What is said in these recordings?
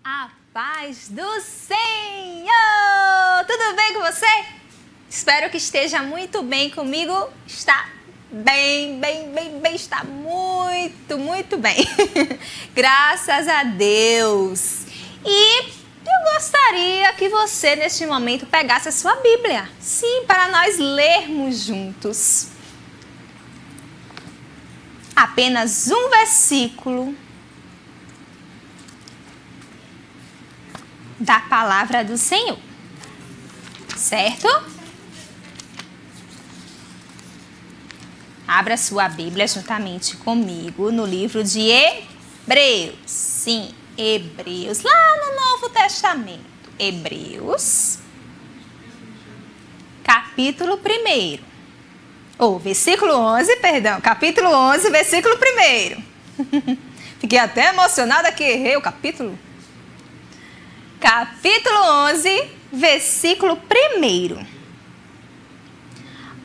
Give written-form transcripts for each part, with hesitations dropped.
A paz do Senhor! Tudo bem com você? Espero que esteja muito bem comigo. Está bem, está muito bem. Graças a Deus. E eu gostaria que você, neste momento, pegasse a sua Bíblia. Sim, para nós lermos juntos. Apenas um versículo da palavra do Senhor, certo? Abra sua Bíblia juntamente comigo no livro de Hebreus. Sim, Hebreus, lá no Novo Testamento. Hebreus, capítulo 1. Versículo 11, perdão. Capítulo 11, versículo 1. Fiquei até emocionada que errei o capítulo. Capítulo 11, versículo 1.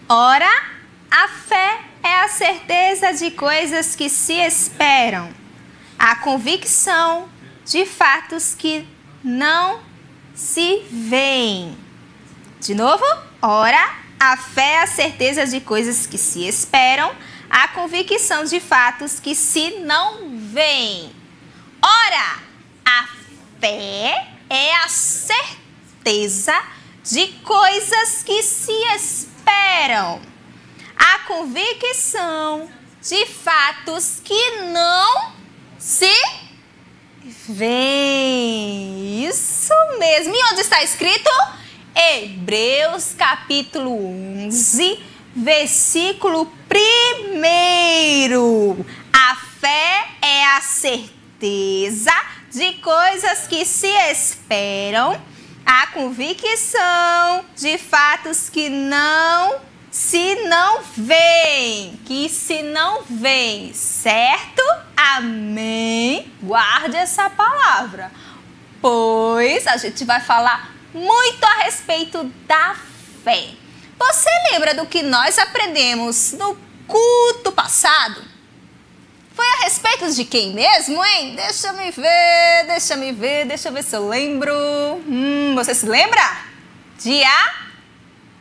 Ora, a fé é a certeza de coisas que se esperam, a convicção de fatos que não se veem. De novo, ora, a fé é a certeza de coisas que se esperam, a convicção de fatos que se não veem. Ora, a fé é a certeza de coisas que se esperam, a convicção de fatos que não se veem. Isso mesmo. E onde está escrito? Hebreus capítulo 11, versículo 1. A fé é a certeza de coisas que se esperam, a convicção de fatos que se não veem, certo? Amém? Guarde essa palavra, pois a gente vai falar muito a respeito da fé. Você lembra do que nós aprendemos no culto passado? Foi a respeito de quem mesmo, hein? Deixa eu ver se eu lembro. Você se lembra? De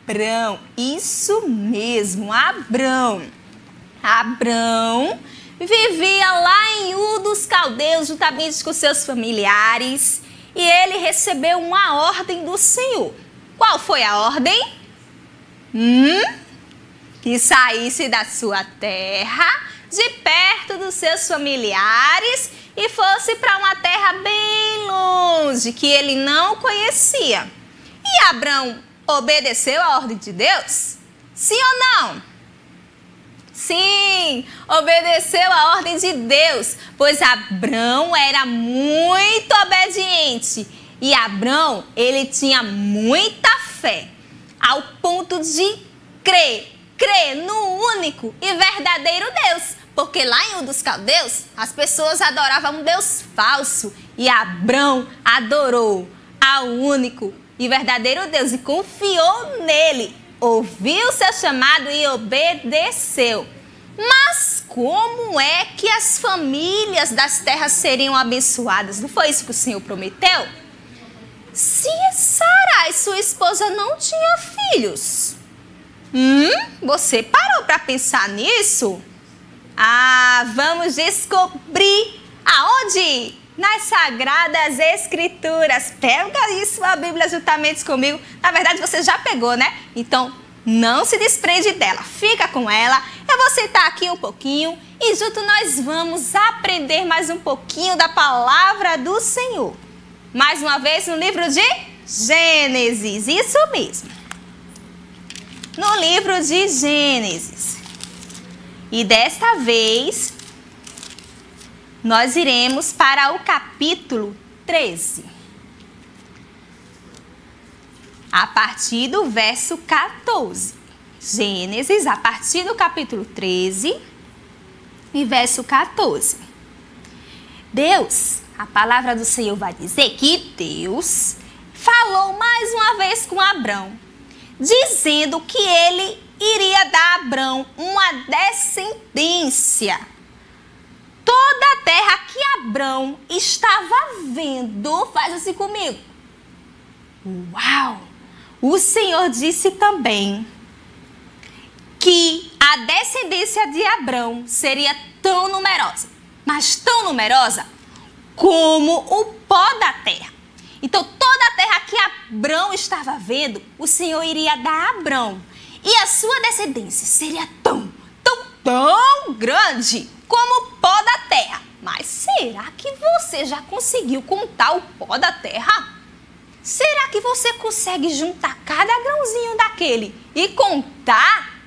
Abrão. Isso mesmo, Abrão. Abrão vivia lá em Ur dos Caldeus, juntamente com seus familiares, e ele recebeu uma ordem do Senhor. Qual foi a ordem? Que saísse da sua terra, de perto dos seus familiares, e fosse para uma terra bem longe, que ele não conhecia. E Abrão obedeceu a ordem de Deus? Sim ou não? Sim, obedeceu a ordem de Deus, pois Abrão era muito obediente. E Abrão, ele tinha muita fé, ao ponto de crer no único e verdadeiro Deus. Porque lá em Ur dos Caldeus, as pessoas adoravam um Deus falso. E Abrão adorou ao único e verdadeiro Deus e confiou nele. Ouviu seu chamado e obedeceu. Mas como é que as famílias das terras seriam abençoadas? Não foi isso que o Senhor prometeu? Se Sarai, sua esposa, não tinha filhos. Você parou para pensar nisso? Vamos descobrir aonde? Nas Sagradas Escrituras. Pega isso, a Bíblia juntamente comigo. Na verdade, você já pegou, né? Então, não se desprende dela. Fica com ela. Eu vou sentar aqui um pouquinho e junto nós vamos aprender mais um pouquinho da palavra do Senhor. Mais uma vez no livro de Gênesis. Isso mesmo. No livro de Gênesis. E desta vez, nós iremos para o capítulo 13. A partir do verso 14. Gênesis, a partir do capítulo 13 e verso 14. Deus, a palavra do Senhor vai dizer que Deus falou mais uma vez com Abrão, dizendo que ele iria dar a Abrão uma descendência. Toda a terra que Abrão estava vendo, faz assim comigo. Uau! O Senhor disse também que a descendência de Abrão seria tão numerosa, mas tão numerosa como o pó da terra. Então, toda a terra que Abrão estava vendo, o Senhor iria dar a Abrão. E a sua descendência seria tão grande como o pó da terra. Mas será que você já conseguiu contar o pó da terra? Será que você consegue juntar cada grãozinho daquele e contar?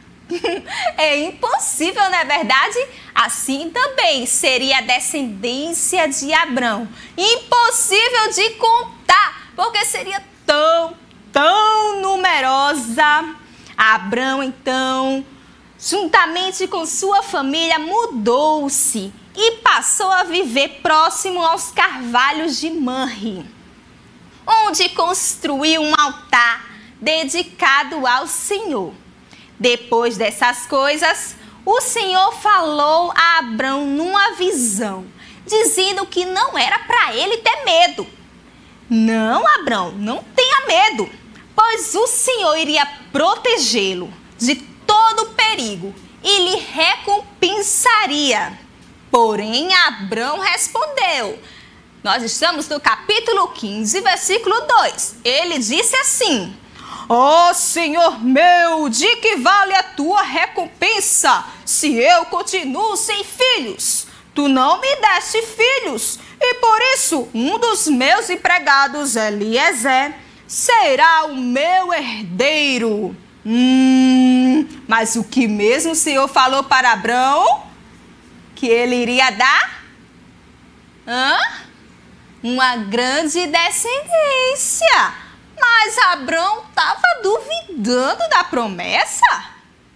É impossível, não é verdade? Assim também seria a descendência de Abrão. Impossível de contar, porque seria tão numerosa. Abrão, então, juntamente com sua família, mudou-se e passou a viver próximo aos carvalhos de Manre, onde construiu um altar dedicado ao Senhor. Depois dessas coisas, o Senhor falou a Abrão numa visão, dizendo que não era para ele ter medo. Não, Abrão, não tenha medo, pois o Senhor iria protegê-lo de todo perigo e lhe recompensaria. Porém, Abrão respondeu. Nós estamos no capítulo 15, versículo 2. Ele disse assim: ó Senhor meu, de que vale a tua recompensa, se eu continuo sem filhos? Tu não me deste filhos, e por isso um dos meus empregados, Eliezer, será o meu herdeiro. Mas o que mesmo o Senhor falou para Abrão? Que ele iria dar? Uma grande descendência. Mas Abrão estava duvidando da promessa.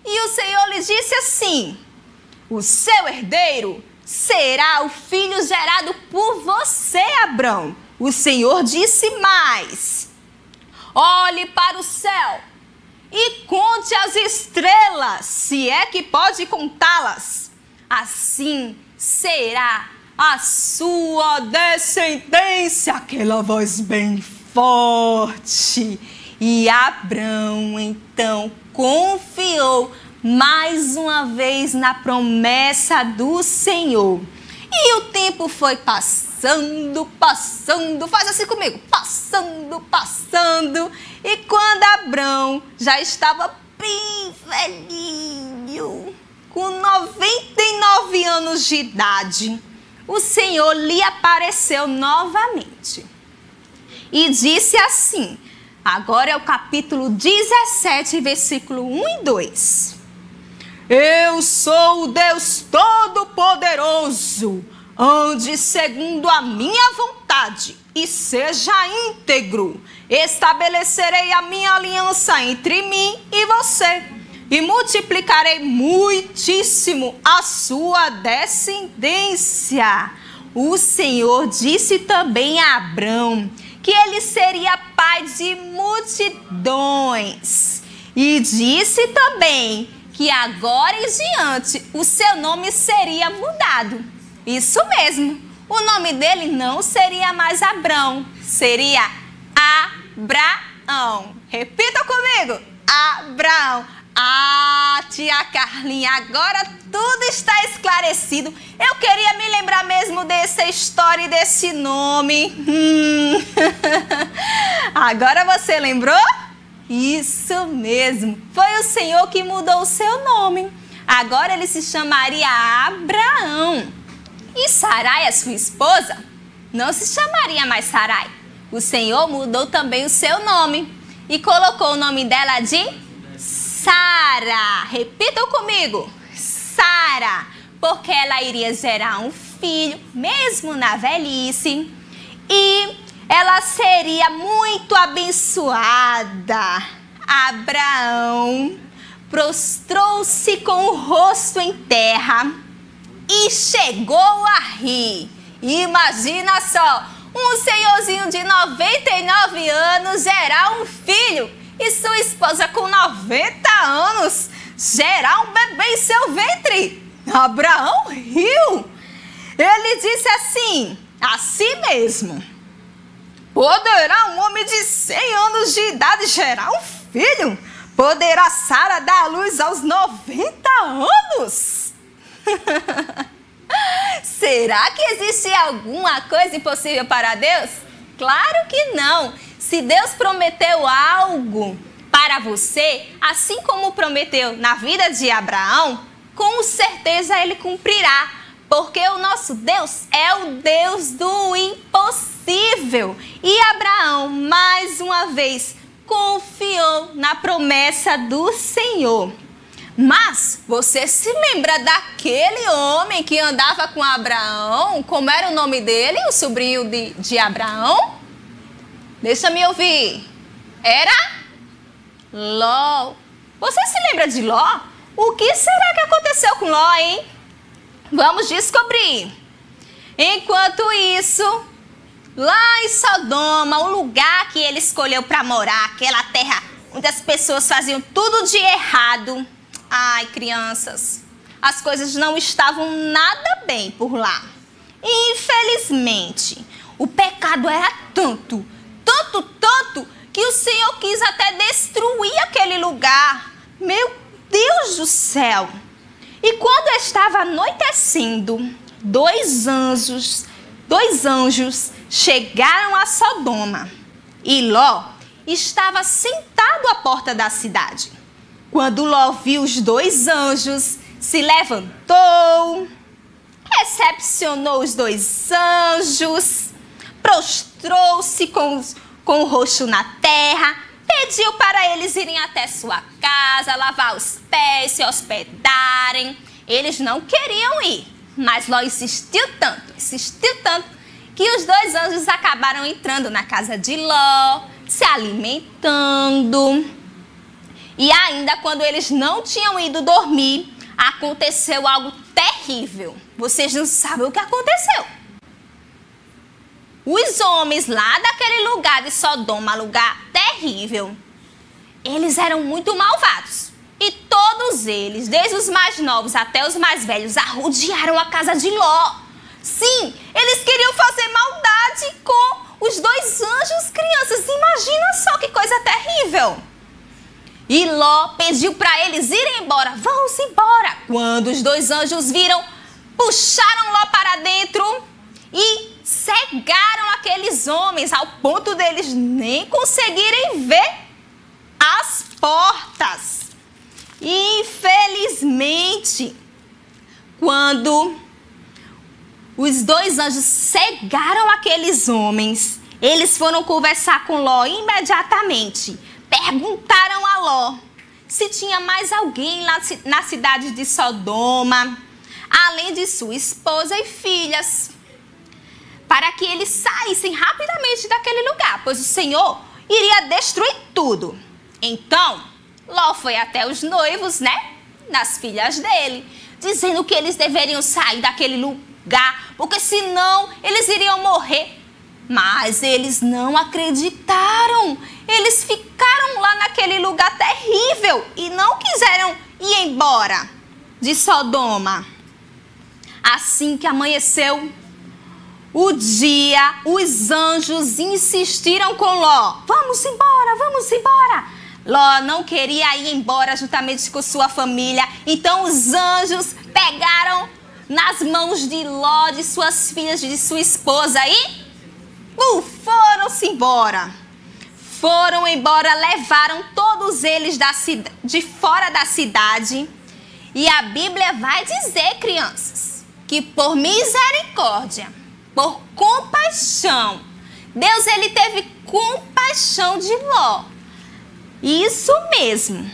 E o Senhor lhe disse assim: o seu herdeiro será o filho gerado por você, Abrão. O Senhor disse mais: olhe para o céu e conte as estrelas, se é que pode contá-las. Assim será a sua descendência. Aquela voz bem forte. E Abrão então confiou mais uma vez na promessa do Senhor. E o tempo foi passando, faz assim comigo, passando. E quando Abrão já estava bem velhinho, com 99 anos de idade, o Senhor lhe apareceu novamente e disse assim, agora é o capítulo 17, versículo 1 e 2. Eu sou o Deus Todo-Poderoso, ande segundo a minha vontade e seja íntegro. Estabelecerei a minha aliança entre mim e você e multiplicarei muitíssimo a sua descendência. O Senhor disse também a Abrão que ele seria pai de multidões e disse também que agora em diante o seu nome seria mudado. Isso mesmo, o nome dele não seria mais Abrão, seria Abraão. Repita comigo, Abraão. Ah, tia Carlinha, agora tudo está esclarecido. Eu queria me lembrar mesmo dessa história e desse nome. Agora você lembrou? Isso mesmo, foi o Senhor que mudou o seu nome. Agora ele se chamaria Abraão. E Sarai, a sua esposa, não se chamaria mais Sarai. O Senhor mudou também o seu nome e colocou o nome dela de Sara. Repitam comigo, Sara, porque ela iria gerar um filho, mesmo na velhice, e ela seria muito abençoada. Abraão prostrou-se com o rosto em terra e chegou a rir. Imagina só, um senhorzinho de 99 anos gerar um filho e sua esposa com 90 anos gerar um bebê em seu ventre. Abraão riu. Ele disse assim mesmo: poderá um homem de 100 anos de idade gerar um filho? Poderá Sara dar à luz aos 90 anos? Será que existe alguma coisa impossível para Deus? Claro que não. Se Deus prometeu algo para você, assim como prometeu na vida de Abraão, com certeza Ele cumprirá. Porque o nosso Deus é o Deus do impossível. E Abraão, mais uma vez, confiou na promessa do Senhor. Mas você se lembra daquele homem que andava com Abraão? Como era o nome dele, o sobrinho de Abraão? Deixa-me ouvir. Era Ló. Você se lembra de Ló? O que será que aconteceu com Ló, hein? Vamos descobrir. Enquanto isso, lá em Sodoma, o lugar que ele escolheu para morar, aquela terra onde as pessoas faziam tudo de errado. Ai, crianças, as coisas não estavam nada bem por lá. Infelizmente, o pecado era tanto, que o Senhor quis até destruir aquele lugar. Meu Deus do céu! E quando estava anoitecendo, dois anjos chegaram a Sodoma. E Ló estava sentado à porta da cidade. Quando Ló viu os dois anjos, se levantou, recepcionou os dois anjos, prostrou-se com o rosto na terra, pediu para eles irem até sua casa, lavar os pés, se hospedarem. Eles não queriam ir, mas Ló insistiu tanto, que os dois anjos acabaram entrando na casa de Ló, se alimentando. E ainda quando eles não tinham ido dormir, aconteceu algo terrível. Vocês não sabem o que aconteceu. Os homens lá daquele lugar de Sodoma, lugar terrível, eles eram muito malvados. E todos eles, desde os mais novos até os mais velhos, arrodearam a casa de Ló. Sim, eles queriam fazer maldade com os dois anjos, crianças. Imagina só que coisa terrível. E Ló pediu para eles irem embora. Vão-se embora. Quando os dois anjos viram, puxaram Ló para dentro e cegaram aqueles homens ao ponto deles nem conseguirem ver as portas. Infelizmente, quando os dois anjos cegaram aqueles homens, eles foram conversar com Ló imediatamente. Perguntaram a Ló se tinha mais alguém lá na cidade de Sodoma, além de sua esposa e filhas, para que eles saíssem rapidamente daquele lugar, pois o Senhor iria destruir tudo. Então, Ló foi até os noivos, das filhas dele, dizendo que eles deveriam sair daquele lugar, porque senão eles iriam morrer. Mas eles não acreditaram. Eles ficaram lá naquele lugar terrível e não quiseram ir embora de Sodoma. Assim que amanheceu o dia, os anjos insistiram com Ló. Vamos embora, vamos embora. Ló não queria ir embora juntamente com sua família. Então os anjos pegaram nas mãos de Ló, de suas filhas, de sua esposa e foram-se embora. Foram embora, levaram todos eles de fora da cidade. E a Bíblia vai dizer, crianças, que por misericórdia, por compaixão, Deus ele teve compaixão de Ló. Isso mesmo.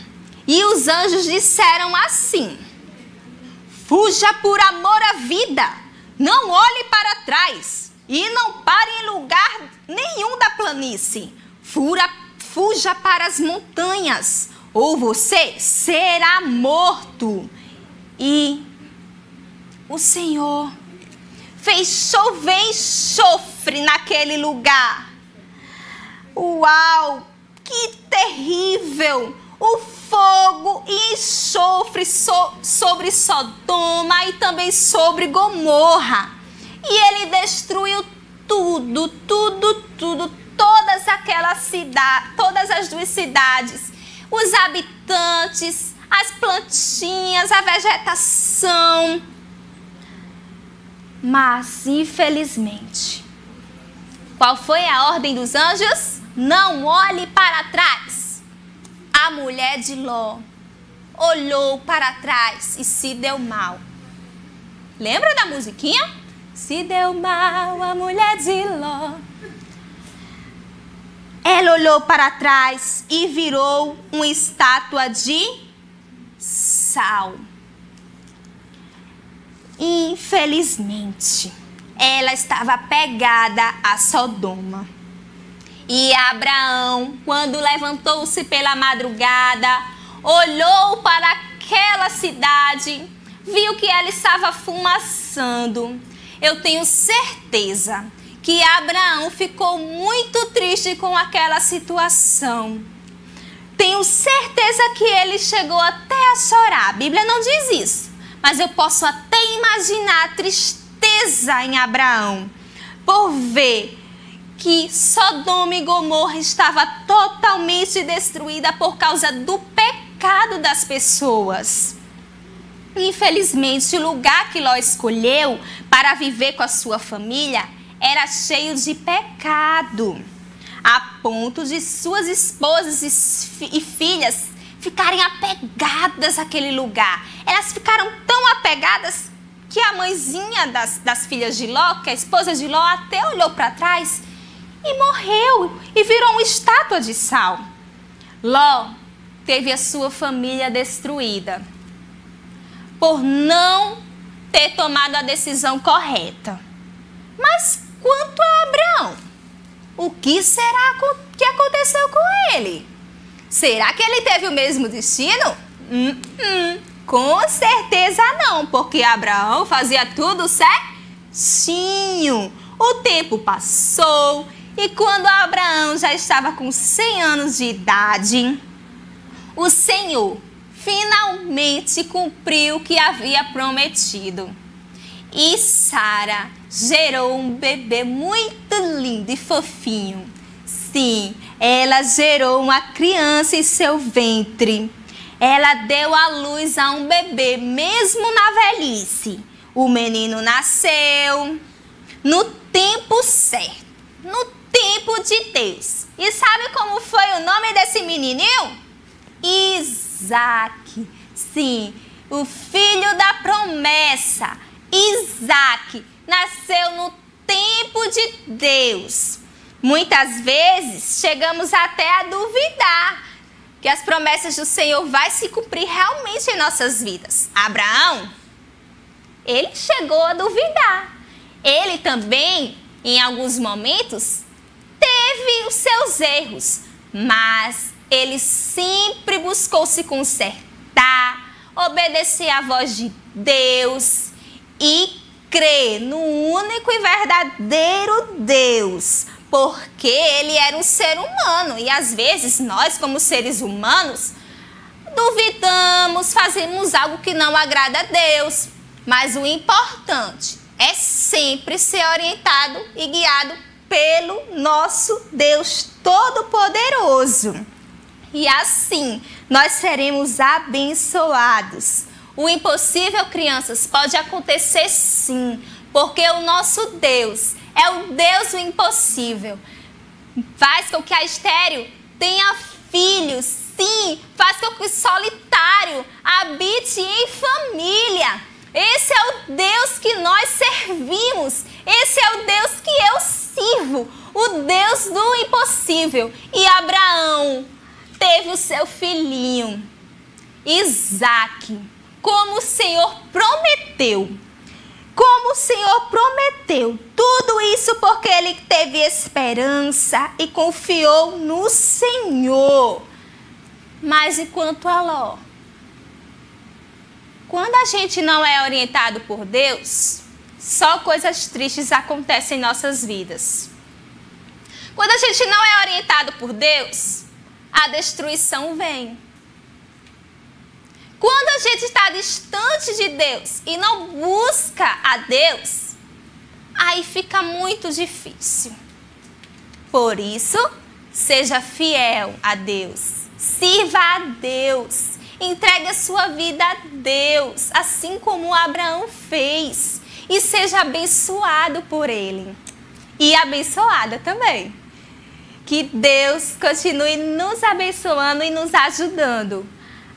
E os anjos disseram assim: fuja por amor à vida, não olhe para trás e não pare em lugar nenhum da planície. Fuja para as montanhas, ou você será morto. E o Senhor fez chover enxofre naquele lugar. Uau, que terrível! O fogo e enxofre sobre Sodoma e também sobre Gomorra. e ele destruiu tudo, todas aquelas cidades, todas as duas cidades, os habitantes, as plantinhas, a vegetação. Mas, infelizmente, qual foi a ordem dos anjos? Não olhe para trás. A mulher de Ló olhou para trás e se deu mal. Lembra da musiquinha? Se deu mal a mulher de Ló. Ela olhou para trás e virou uma estátua de sal. Infelizmente, ela estava pegada a Sodoma. E Abraão, quando levantou-se pela madrugada, olhou para aquela cidade, viu que ela estava fumaçando. Eu tenho certeza que Abraão ficou muito triste com aquela situação. Tenho certeza que ele chegou até a chorar. A Bíblia não diz isso, mas eu posso até imaginar a tristeza em Abraão por ver que Sodoma e Gomorra estava totalmente destruída por causa do pecado das pessoas. Infelizmente, o lugar que Ló escolheu para viver com a sua família era cheio de pecado, a ponto de suas esposas e filhas ficarem apegadas àquele lugar. Elas ficaram tão apegadas que a mãezinha das filhas de Ló, que é a esposa de Ló, até olhou para trás e morreu e virou uma estátua de sal. Ló teve a sua família destruída por não ter tomado a decisão correta. Mas quanto a Abraão, o que será que aconteceu com ele? Será que ele teve o mesmo destino? Com certeza não, porque Abraão fazia tudo certinho. O tempo passou e quando Abraão já estava com 100 anos de idade, o Senhor finalmente cumpriu o que havia prometido. E Sara gerou um bebê muito lindo e fofinho. Sim, ela gerou uma criança em seu ventre. Ela deu à luz a um bebê, mesmo na velhice. O menino nasceu no tempo certo, no tempo de Deus. E sabe como foi o nome desse menininho? Isaac. Sim, o filho da promessa. Isaac nasceu no tempo de Deus. Muitas vezes chegamos até a duvidar que as promessas do Senhor vai se cumprir realmente em nossas vidas. Abraão, ele chegou a duvidar. Ele também, em alguns momentos, teve os seus erros, mas ele sempre buscou se consertar, obedecer à voz de Deus e crer no único e verdadeiro Deus, porque ele era um ser humano e às vezes nós, como seres humanos, duvidamos, fazemos algo que não agrada a Deus, mas o importante é sempre ser orientado e guiado pelo nosso Deus Todo-Poderoso. E assim nós seremos abençoados. O impossível, crianças, pode acontecer sim, porque o nosso Deus é o Deus do impossível. Faz com que a estéril tenha filhos, sim, faz com que o solitário habite em família. Esse é o Deus que nós servimos, esse é o Deus que eu sirvo, o Deus do impossível. E Abraão teve o seu filhinho, Isaac, como o Senhor prometeu. Como o Senhor prometeu. Tudo isso porque ele teve esperança e confiou no Senhor. Mas e quanto a Ló? Quando a gente não é orientado por Deus, só coisas tristes acontecem em nossas vidas. Quando a gente não é orientado por Deus, a destruição vem. Quando a gente está distante de Deus e não busca a Deus, aí fica muito difícil. Por isso, seja fiel a Deus, sirva a Deus, entregue a sua vida a Deus, assim como Abraão fez, e seja abençoado por Ele e abençoada também. Que Deus continue nos abençoando e nos ajudando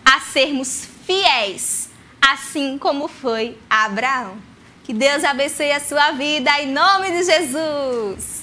a sermos fiéis, assim como foi Abraão. Que Deus abençoe a sua vida em nome de Jesus.